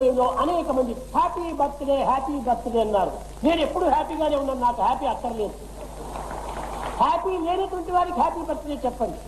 అనేక మంది happy birthday అన్నారు. నేను ఎప్పుడు హ్యాపీగానే ఉన్నాను, నాకు హ్యాపీ అక్కర్లేదు. హ్యాపీ లేనటువంటి వారికి హ్యాపీ బర్త్డే చెప్పండి.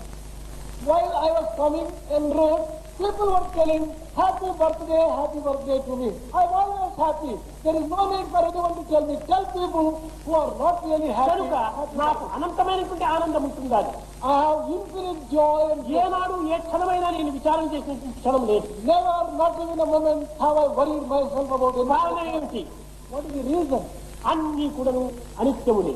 While I was coming en route, people were telling happy birthday to me. I was always happy. There is no need for anyone to tell me. Tell people who are not really happy. కనుక నాకు అనంతమైనటువంటి ఆనందం ఉంటుంది. అది I have infinite joy and ఏనాడు ఏ క్షణమైనా నేను విచారం చేసినటువంటి క్షణం లేదు. never, not even a moment, have I worried myself about కారణం anything. ఏమిటి? What is the reason? అన్ని కూడాను అనిత్యములే,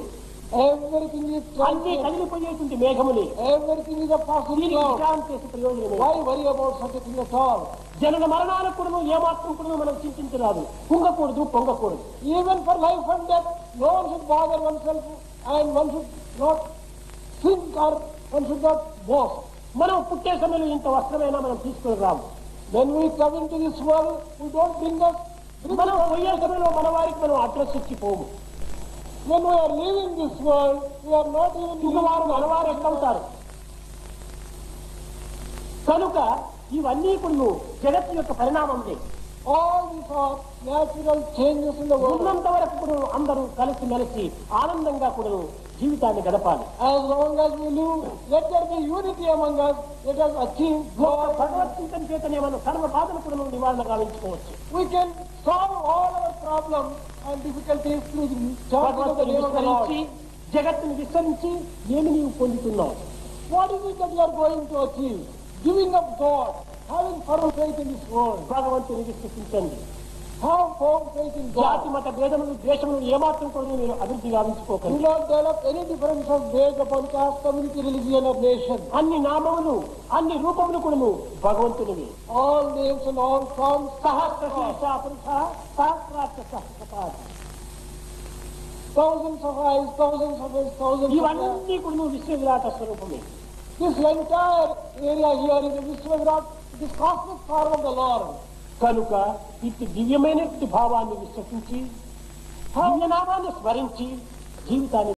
Everything is అన్ని transient. కదిలిపోయేటువంటి మేఘములే. Everything is a passing దీనికి cloud. విచారం చేసే ప్రయోజనం Why worry about such a thing at all? జనన మరణాలకు కూడాను ఏమాత్రం కూడాను మనం చింతించరాదు. కుంగకూడదు, పొంగకూడదు. Even for life and death, no one should bother oneself and one should not think or one should not boast. మనం పుట్టే సమయంలో ఇంత వస్త్రమైనా మనం తీసుకుని రాము. When we come into this world, we don't bring మనం పోయే సమయంలో మన వారికి మనం address ఇచ్చిపోము. when we are leaving this world, we are not even ఇంకవారు మనవారు ఎక్కవుతారు. కనుక ఇవన్నీ కూడా జగత్తు యొక్క పరిణామంలే. all these are natural changes in the world. ఉన్నంత వరకు కూడా అందరూ కలిసి మెలిసి ఆనందంగా కూడా జీవితాన్ని గడపాలి. As long as we live, let there be unity among us. Let us achieve God. భగవద్గీతం చేతనే మనం సర్వ బాధలు కూడా నివారణ గావించుకోవచ్చు. We can solve all our problems and difficulties through the chanting of the భగవంతుని name of the Lord. విస్మరించి జగత్తుని విస్మరించి ఏమి నీవు పొందుతున్నావు? What is it that you are going to achieve? Giving up God, having firm faith in this world. భగవంతుని విశ్వసించండి. Have firm faith in జాతి God. మత భేదములు ద్వేషములు ఏమాత్రం కూడా మీరు అభివృద్ధి Do గావించుకోకండి. not develop any difference of based upon caste, community, religion or nation. అన్ని నామములు అన్ని రూపములు కూడా భగవంతునివి. All names and all forms, సహస్ర శీర్ష పురుష సహస్రాక్ష సహస్రపాద. thousands of eyes, thousands of heads, thousands of hands. ఇవన్నీ కూడా విశ్వ విరాట స్వరూపమే. This entire area here is a Vishwavirat, it is cosmic form of the Lord. కనుక ఇట్టి దివ్యమైనటువంటి భావాన్ని విశ్వసించి దివ్యనామాన్ని స్మరించి జీవితాన్ని